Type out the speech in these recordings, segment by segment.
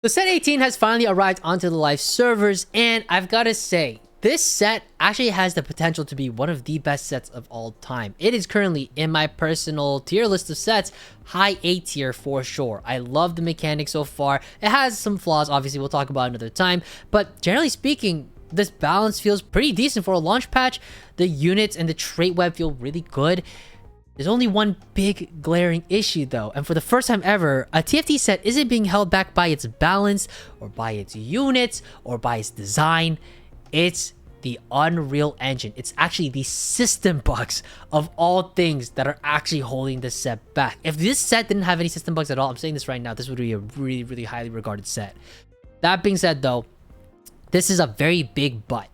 The set 18 has finally arrived onto the live servers, and I've got to say, this set actually has the potential to be one of the best sets of all time. It is currently in my personal tier list of sets, high A tier for sure. I love the mechanics so far. It has some flaws, obviously we'll talk about another time, but generally speaking, this balance feels pretty decent for a launch patch. The units and the trait web feel really good. There's only one big glaring issue though, and for the first time ever, a TFT set isn't being held back by its balance, or by its units, or by its design. It's the Unreal Engine. It's actually the system bugs of all things that are actually holding this set back. If this set didn't have any system bugs at all, I'm saying this right now, this would be a really, really highly regarded set. That being said though, this is a very big but.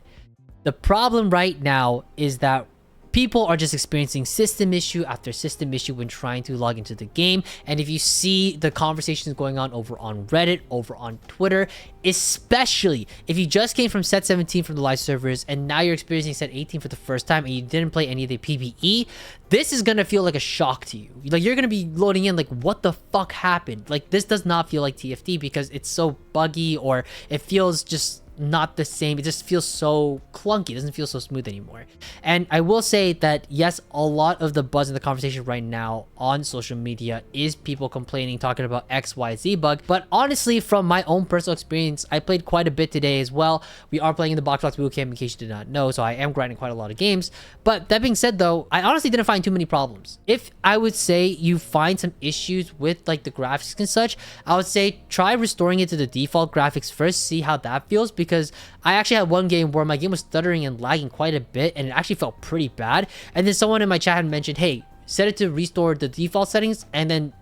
The problem right now is that people are just experiencing system issue after system issue when trying to log into the game. And if you see the conversations going on over on Reddit, over on Twitter, especially if you just came from set 17 from the live servers and now you're experiencing set 18 for the first time and you didn't play any of the PvE, this is gonna feel like a shock to you. Like, you're gonna be loading in like, what the fuck happened? Like, this does not feel like TFT because it's so buggy, or it feels just not the same. It just feels so clunky. It doesn't feel so smooth anymore. And I will say that yes, a lot of the buzz in the conversation right now on social media is people complaining, talking about XYZ bug. But honestly, from my own personal experience, I played quite a bit today as well. We are playing in the Box Bootcamp in case you did not know, so I am grinding quite a lot of games. But that being said though, I honestly didn't find too many problems. If I would say you find some issues with like the graphics and such, I would say try restoring it to the default graphics first, see how that feels, because I actually had one game where my game was stuttering and lagging quite a bit and it actually felt pretty bad. And then someone in my chat had mentioned, hey, set it to restore the default settings and then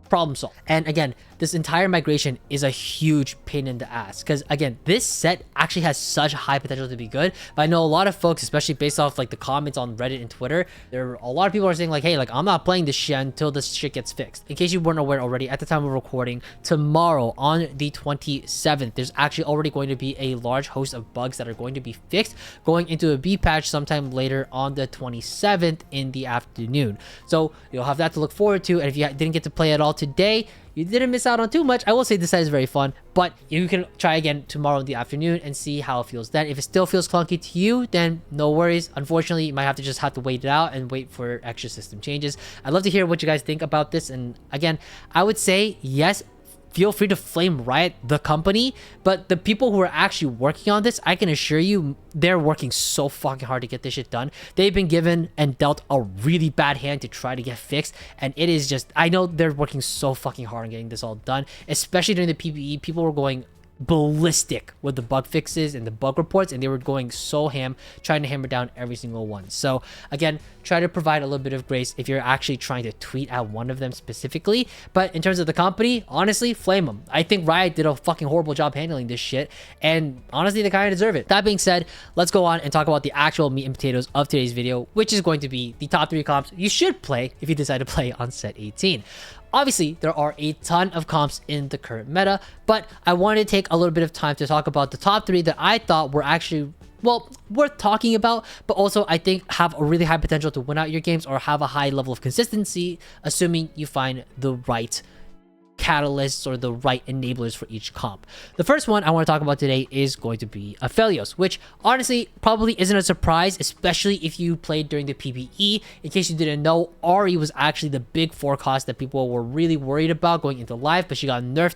problem solved. And again, this entire migration is a huge pain in the ass because again, this set actually has such high potential to be good. But I know a lot of folks, especially based off like the comments on Reddit and Twitter, there are a lot of people are saying like, hey, like I'm not playing this shit until this shit gets fixed. In case you weren't aware already, at the time of recording, tomorrow on the 27th, there's actually already going to be a large host of bugs that are going to be fixed, going into a B patch sometime later on the 27th in the afternoon. So you'll have that to look forward to. And if you didn't get to play at all today, you didn't miss out on too much. I will say this set is very fun, but you can try again tomorrow in the afternoon and see how it feels then. If it still feels clunky to you, then no worries. Unfortunately, you might have to wait it out and wait for extra system changes. I'd love to hear what you guys think about this. And again, I would say yes, feel free to flame Riot, the company, but the people who are actually working on this, I can assure you, they're working so fucking hard to get this shit done. They've been given and dealt a really bad hand to try to get fixed, and it is just, I know they're working so fucking hard on getting this all done, especially during the PvE. People were going ballistic with the bug fixes and the bug reports, and they were going so ham trying to hammer down every single one. So again, try to provide a little bit of grace if you're actually trying to tweet at one of them specifically. But in terms of the company, honestly, flame them. I think Riot did a fucking horrible job handling this shit, and honestly, they kind of deserve it. That being said, let's go on and talk about the actual meat and potatoes of today's video, which is going to be the top 3 comps you should play if you decide to play on set 18. Obviously, there are a ton of comps in the current meta, but I wanted to take a little bit of time to talk about the top 3 that I thought were actually, well, worth talking about, but also I think have a really high potential to win out your games or have a high level of consistency, assuming you find the right catalysts or the right enablers for each comp. The first one I want to talk about today is going to be aphelios, which honestly probably isn't a surprise, especially if you played during the PvE. In case you didn't know, Ari was actually the big forecast that people were really worried about going into live, but she got nerfed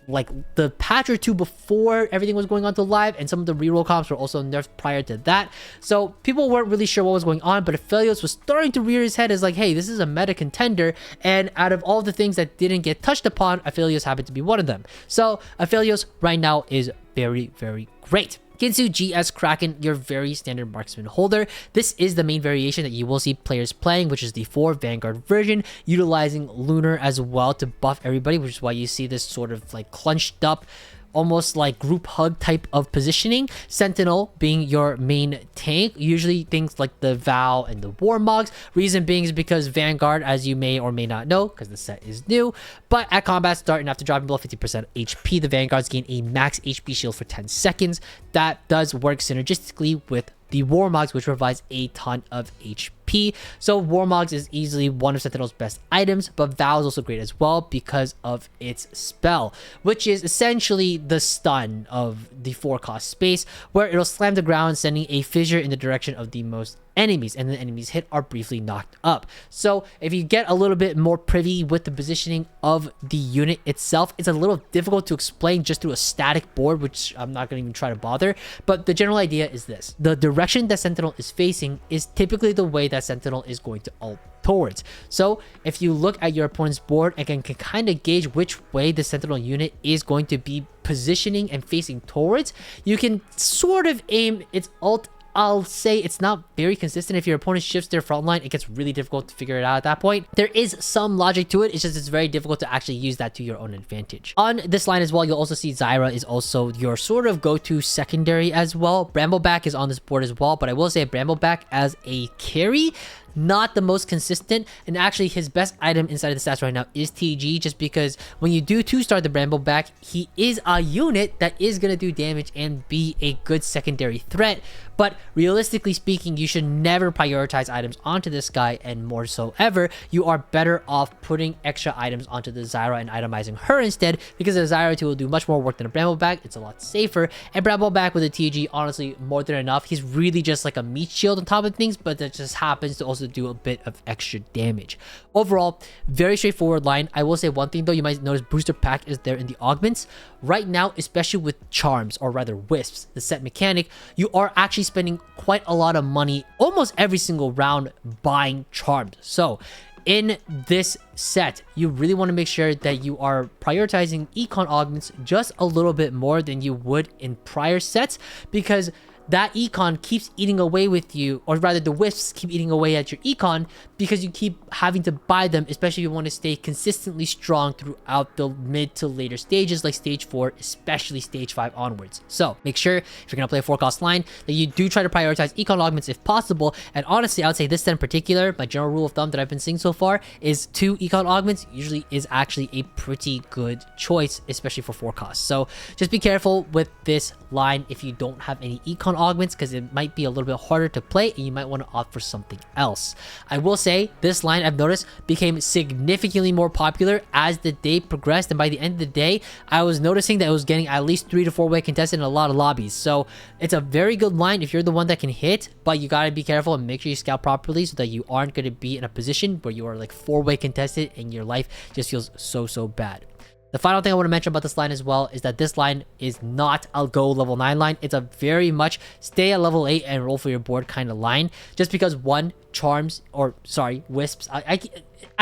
like the patch or two before everything was going on to live, and some of the reroll comps were also nerfed prior to that. So people weren't really sure what was going on, but aphelios was starting to rear his head as like, hey, this is a meta contender, and out of all the things that didn't get touched upon, aphelios happened to be one of them. So aphelios right now is very, very great. Ginsu GS Kraken, your very standard marksman holder. This is the main variation that you will see players playing, which is the 4 Vanguard version, utilizing Lunar as well to buff everybody, which is why you see this sort of like crunched up, almost like group hug type of positioning. Sentinel being your main tank, usually things like the Vow and the Warmogs. Reason being is because Vanguard, as you may or may not know, because the set is new, but at combat start and after dropping below 50% HP, the Vanguards gain a max HP shield for 10 seconds. That does work synergistically with the Warmogs, which provides a ton of HP. AP. So Warmogs is easily one of Sentinel's best items, but Vow is also great as well because of its spell, which is essentially the stun of the 4-cost space, where it'll slam the ground, sending a fissure in the direction of the most enemies, and the enemies hit are briefly knocked up. So if you get a little bit more privy with the positioning of the unit itself, it's a little difficult to explain just through a static board, which I'm not going to even try to bother, but the general idea is this: the direction that Sentinel is facing is typically the way that Sentinel is going to ult towards. So if you look at your opponent's board and can kind of gauge which way the Sentinel unit is going to be positioning and facing towards, you can sort of aim its ult. I'll say it's not very consistent. If your opponent shifts their front line, it gets really difficult to figure it out at that point. There is some logic to it. It's just it's very difficult to actually use that to your own advantage. On this line as well, you'll also see Zyra is also your sort of go-to secondary as well. Brambleback is on this board as well, but I will say Brambleback as a carry, not the most consistent, and actually his best item inside of the stats right now is TG, just because when you do 2-star the Brambleback, he is a unit that is going to do damage and be a good secondary threat. But realistically speaking, you should never prioritize items onto this guy, and more so ever, you are better off putting extra items onto the Zyra and itemizing her instead, because the Zyra 2 will do much more work than a Brambleback. It's a lot safer, and Brambleback with a TG, honestly, more than enough. He's really just like a meat shield on top of things, but that just happens to also do a bit of extra damage. Overall, very straightforward line. I will say one thing though, you might notice booster pack is there in the augments. Right now, especially with charms, or rather wisps, the set mechanic, you are actually spending quite a lot of money almost every single round buying charms. So in this set, you really want to make sure that you are prioritizing econ augments just a little bit more than you would in prior sets, because that econ keeps eating away with you, or rather the wisps keep eating away at your econ, because you keep having to buy them, especially if you want to stay consistently strong throughout the mid to later stages like stage 4, especially stage 5 onwards. So make sure if you're going to play a 4-cost line that you do try to prioritize econ augments if possible. And honestly, I would say this set in particular, my general rule of thumb that I've been seeing so far is 2 econ augments usually is actually a pretty good choice, especially for 4 costs. So just be careful with this line if you don't have any econ augments, because it might be a little bit harder to play and you might want to opt for something else. I will say this line, I've noticed, became significantly more popular as the day progressed, and by the end of the day I was noticing that it was getting at least 3 to 4 way contested in a lot of lobbies. So it's a very good line if you're the one that can hit, but you gotta be careful and make sure you scout properly so that you aren't going to be in a position where you are like 4-way contested and your life just feels so bad. The final thing I want to mention about this line as well is that this line is not a go level 9 line. It's a very much stay at level 8 and roll for your board kind of line. Just because one, charms, or sorry, wisps. I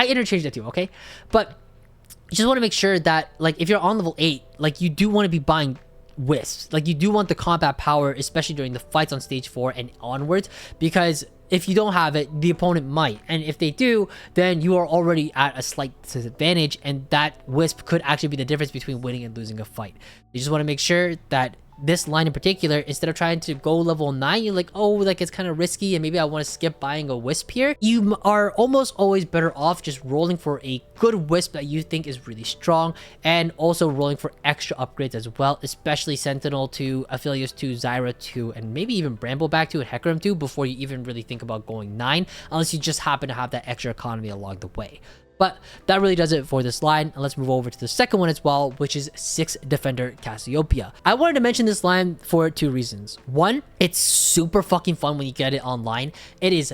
interchange the two, okay? But you just want to make sure that like if you're on level 8, like you do want to be buying wisps. Like you do want the combat power, especially during the fights on stage 4 and onwards, because if you don't have it, the opponent might. And if they do, then you are already at a slight disadvantage, and that wisp could actually be the difference between winning and losing a fight. You just want to make sure that this line in particular, instead of trying to go level 9, you're like, oh, like it's kind of risky and maybe I want to skip buying a wisp here. You are almost always better off just rolling for a good wisp that you think is really strong, and also rolling for extra upgrades as well, especially Sentinel 2, Aphelios 2, Zyra 2, and maybe even Brambleback 2 and Hecarim 2 before you even really think about going 9, unless you just happen to have that extra economy along the way. But that really does it for this line, and let's move over to the second one as well, which is 6 Defender Cassiopeia. I wanted to mention this line for 2 reasons. One, it's super fucking fun when you get it online. It is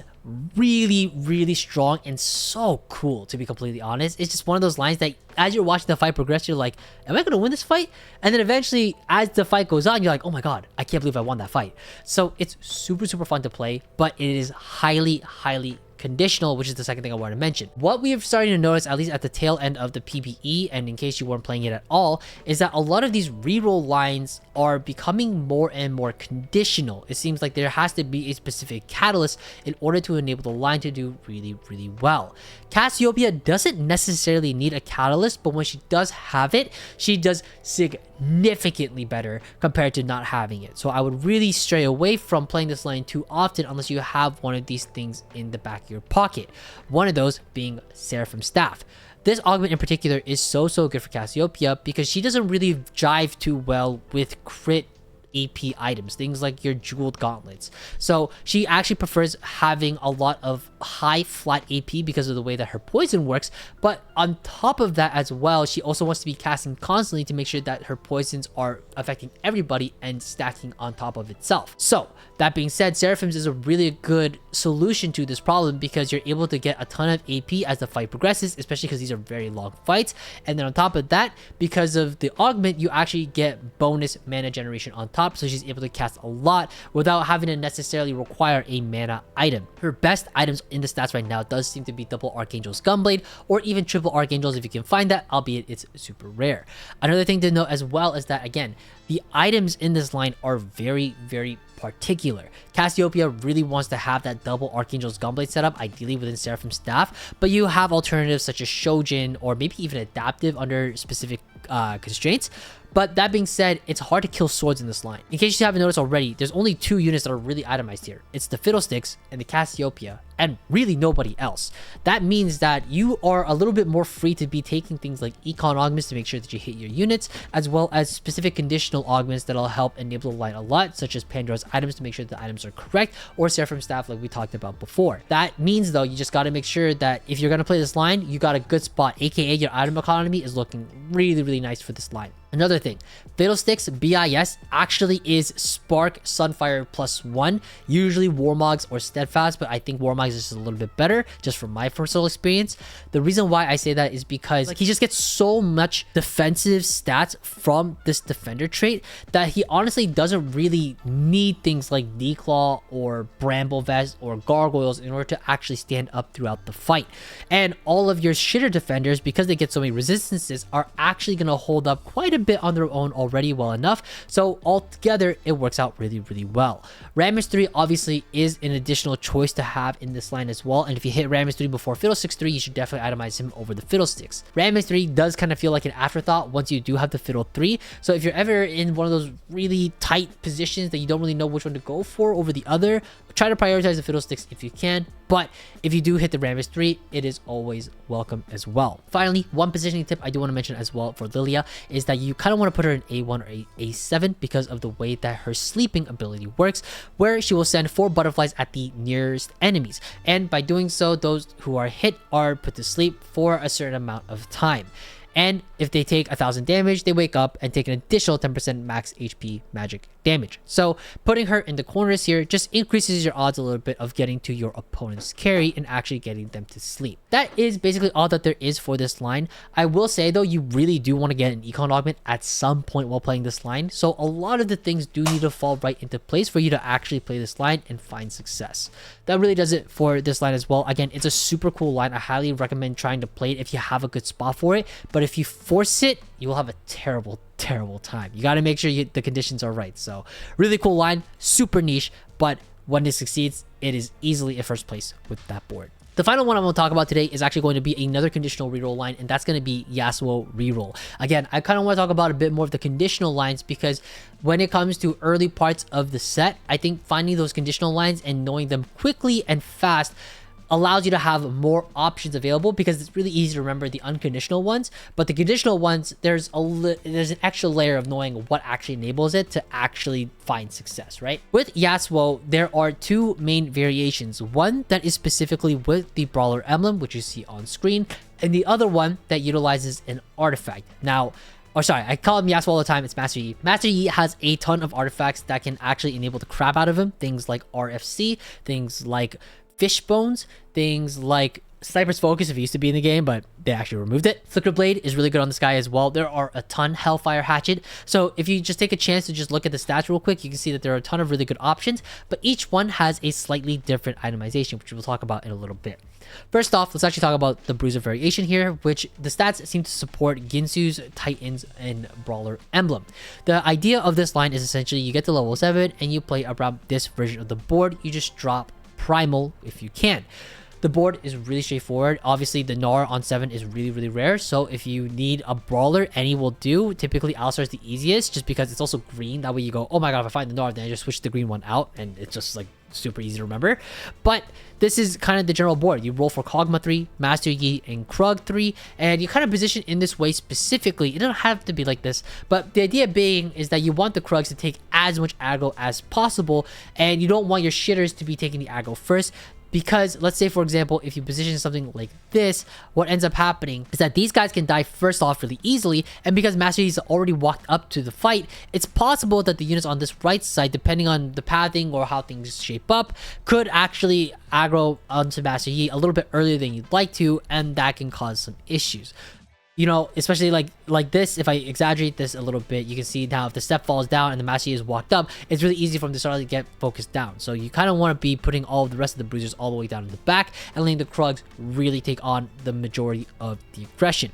really strong and so cool, to be completely honest. It's just one of those lines that as you're watching the fight progress, you're like, am I gonna win this fight? And then eventually as the fight goes on, you're like, oh my god, I can't believe I won that fight. So it's super fun to play, but it is highly conditional, which is the second thing I want to mention. What we are starting to notice, at least at the tail end of the PvE, and in case you weren't playing it at all, is that a lot of these reroll lines are becoming more and more conditional. It seems like there has to be a specific catalyst in order to enable the line to do really well. Cassiopeia doesn't necessarily need a catalyst, but when she does have it, she does significantly better compared to not having it. So I would really stray away from playing this line too often unless you have one of these things in the back of your pocket. One of those being Seraphim Staff. This augment in particular is so good for Cassiopeia because she doesn't really jive too well with crit AP items, things like your jeweled gauntlets. So she actually prefers having a lot of high flat AP because of the way that her poison works. But on top of that as well, she also wants to be casting constantly to make sure that her poisons are affecting everybody and stacking on top of itself. So that being said, Seraphims is a really good solution to this problem because you're able to get a ton of AP as the fight progresses, especially because these are very long fights. And then on top of that, because of the augment, you actually get bonus mana generation on top, so she's able to cast a lot without having to necessarily require a mana item. Her best items in the stats right now does seem to be double Archangel's Gunblade or even triple Archangels if you can find that, albeit it's super rare. Another thing to note as well is that, again, the items in this line are very, very particular. Cassiopeia really wants to have that double Archangel's Gunblade setup, ideally within Seraphim Staff, but you have alternatives such as Shojin or maybe even Adaptive under specific constraints. But that being said, it's hard to kill swords in this line. In case you haven't noticed already, there's only 2 units that are really itemized here. It's the Fiddlesticks and the Cassiopeia, and really nobody else. That means that you are a little bit more free to be taking things like Econ Augments to make sure that you hit your units, as well as specific conditional augments that'll help enable the line a lot, such as Pandora's items to make sure the items are correct, or Seraphim Staff like we talked about before. That means though, you just gotta make sure that if you're gonna play this line, you got a good spot, aka your item economy is looking really, really nice for this line. Another thing, Fiddlesticks BIS actually is Spark Sunfire +1, usually Warmogs or Steadfast, but I think Warmogs is just a little bit better, just from my personal experience. The reason why I say that is because he just gets so much defensive stats from this defender trait that he honestly doesn't really need things like Declaw or Bramble Vest or Gargoyles in order to actually stand up throughout the fight. And all of your shitter defenders, because they get so many resistances, are actually going to hold up quite a bit on their own already well enough, so altogether it works out really, really well. Rammus 3 obviously is an additional choice to have in this line as well, and if you hit Rammus 3 before Fiddlesticks 3, you should definitely itemize him over the Fiddlesticks. Rammus 3 does kind of feel like an afterthought once you do have the Fiddle 3, so if you're ever in one of those really tight positions that you don't really know which one to go for over the other, try to prioritize the Fiddlesticks if you can, but if you do hit the Rammus 3, it is always welcome as well. Finally, one positioning tip I do want to mention as well for Lilia is that you kind of want to put her in A1 or A7 because of the way that her sleeping ability works, where she will send 4 butterflies at the nearest enemies, and by doing so, those who are hit are put to sleep for a certain amount of time. And if they take 1000 damage, they wake up and take an additional 10% max HP magic damage. So putting her in the corners here just increases your odds a little bit of getting to your opponent's carry and actually getting them to sleep. That is basically all that there is for this line. I will say though, you really do want to get an Econ Augment at some point while playing this line. So a lot of the things do need to fall right into place for you to actually play this line and find success. That really does it for this line as well. Again, it's a super cool line. I highly recommend trying to play it if you have a good spot for it. But if you force it, you will have a terrible time. You got to make sure the conditions are right. So really cool line, super niche, but when it succeeds, it is easily a first place with that board. The final one I'm going to talk about today is actually going to be another conditional reroll line, and that's going to be Yasuo reroll. Again, I kind of want to talk about a bit more of the conditional lines because when it comes to early parts of the set, I think finding those conditional lines and knowing them quickly and fast allows you to have more options available because it's really easy to remember the unconditional ones, but the conditional ones, there's an extra layer of knowing what actually enables it to actually find success, right? With Yasuo, there are 2 main variations. One that is specifically with the brawler emblem, which you see on screen, and the other one that utilizes an artifact. Now, I call him Yasuo all the time, it's Master Yi. Master Yi has a ton of artifacts that can actually enable the crap out of him, things like RFC, things like Fish Bones, things like Sniper's Focus, if it used to be in the game, but they actually removed it. Flicker Blade is really good on this guy as well. There are a ton. Hellfire Hatchet. So if you just take a chance to just look at the stats real quick, you can see that there are a ton of really good options, but each one has a slightly different itemization, which we'll talk about in a little bit. First off, let's actually talk about the Bruiser variation here, which the stats seem to support Ginsu's, Titans, and Brawler emblem. The idea of this line is essentially you get to level 7 and you play around this version of the board. You just drop Primal if you can. The board is really straightforward. Obviously, the Gnar on 7 is really, really rare. So if you need a brawler, any will do. Typically, Alistar is the easiest just because it's also green. That way you go, oh my god, if I find the Gnar, then I just switch the green one out and it's just like super easy to remember. But this is kind of the general board. You roll for Kog'Maw 3, Master Yi, and Krug 3, and you kind of position in this way specifically. It doesn't have to be like this, but the idea being is that you want the Krugs to take as as much aggro as possible, and you don't want your shitters to be taking the aggro first. Because let's say, for example, if you position something like this, what ends up happening is that these guys can die first off really easily. And because Master Yi's already walked up to the fight, it's possible that the units on this right side, depending on the pathing or how things shape up, could actually aggro onto Master Yi a little bit earlier than you'd like to, and that can cause some issues. You know, especially like this, if I exaggerate this a little bit, you can see now if the step falls down and the Master Yi is walked up, it's really easy for him to start to get focused down. So you kind of want to be putting all of the rest of the bruisers all the way down in the back and letting the Krugs really take on the majority of the aggression.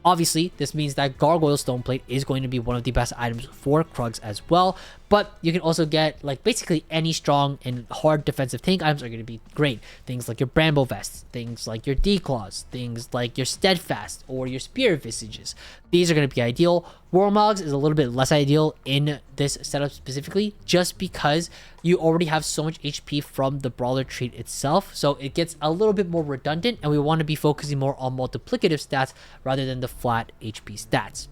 Obviously, this means that Gargoyle Stoneplate is going to be one of the best items for Krugs as well, but you can also get like basically any strong and hard defensive tank items are going to be great. Things like your Bramble Vests, things like your Declaws, things like your Steadfast or your Spear Visages. These are going to be ideal. Warmogs is a little bit less ideal in this setup specifically, just because you already have so much HP from the Brawler trait itself, so it gets a little bit more redundant, and we want to be focusing more on multiplicative stats rather than the flat HP stats.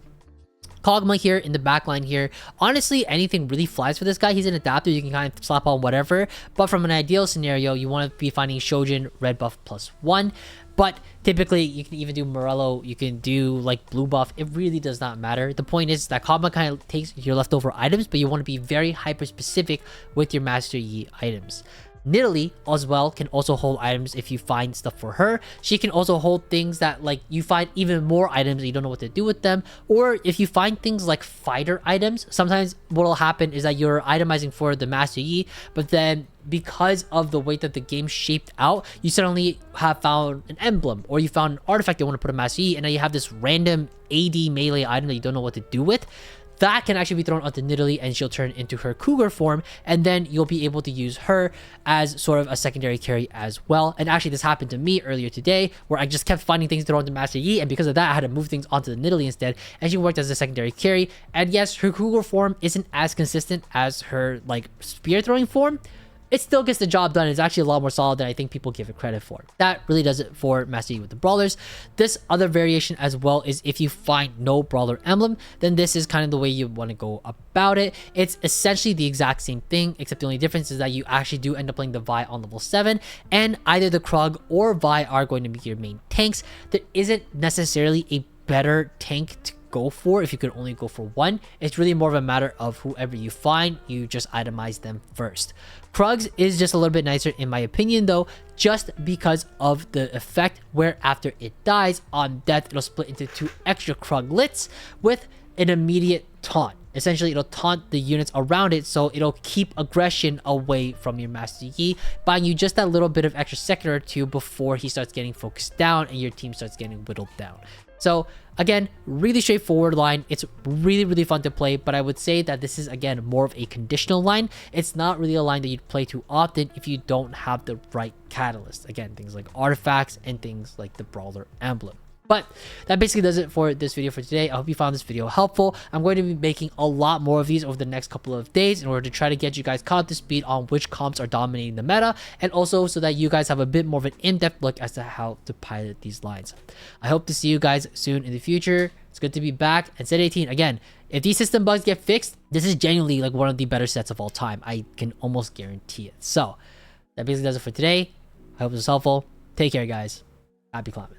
Kog'Maw here in the back line here. Honestly, anything really flies for this guy. He's an adapter. You can kind of slap on whatever. But from an ideal scenario, you want to be finding Shojin red buff +1. But typically, you can even do Morello. You can do like blue buff. It really does not matter. The point is that Kog'Maw kind of takes your leftover items, but you want to be very hyper specific with your Master Yi items. Nidalee as well can also hold items if you find stuff for her. She can also hold things that like you find even more items and you don't know what to do with them. Or if you find things like fighter items, sometimes what will happen is that you're itemizing for the Master Yi, but then because of the way that the game shaped out, you suddenly have found an emblem or you found an artifact you want to put a Master Yi, and now you have this random AD melee item that you don't know what to do with. That can actually be thrown onto Nidalee and she'll turn into her cougar form, and then you'll be able to use her as sort of a secondary carry as well. And actually this happened to me earlier today where I just kept finding things to throw onto Master Yi, and because of that I had to move things onto the Nidalee instead, and she worked as a secondary carry. And yes, her cougar form isn't as consistent as her like spear throwing form. It still gets the job done. It's actually a lot more solid than I think people give it credit for. That really does it for Master Yi with the Brawlers. This other variation as well is if you find no Brawler emblem, then this is kind of the way you want to go about it. It's essentially the exact same thing, except the only difference is that you actually do end up playing the Vi on level 7, and either the Krug or Vi are going to be your main tanks. There isn't necessarily a better tank to go for if you could only go for one. It's really more of a matter of whoever you find, you just itemize them first. Krugs is just a little bit nicer in my opinion though, just because of the effect where after it dies on death, it'll split into 2 extra Kruglets with an immediate taunt. Essentially, it'll taunt the units around it, so it'll keep aggression away from your Master Yi, buying you just that little bit of extra second or 2 before he starts getting focused down and your team starts getting whittled down. So again, really straightforward line. It's really fun to play, but I would say that this is again more of a conditional line. It's not really a line that you'd play too often if you don't have the right catalyst. Again, things like artifacts and things like the Brawler emblem. But that basically does it for this video for today. I hope you found this video helpful. I'm going to be making a lot more of these over the next couple of days in order to try to get you guys caught up to speed on which comps are dominating the meta, and also so that you guys have a bit more of an in-depth look as to how to pilot these lines. I hope to see you guys soon in the future. It's good to be back. And set 18, again, if these system bugs get fixed, this is genuinely like one of the better sets of all time. I can almost guarantee it. So that basically does it for today. I hope this was helpful. Take care, guys. Happy climbing.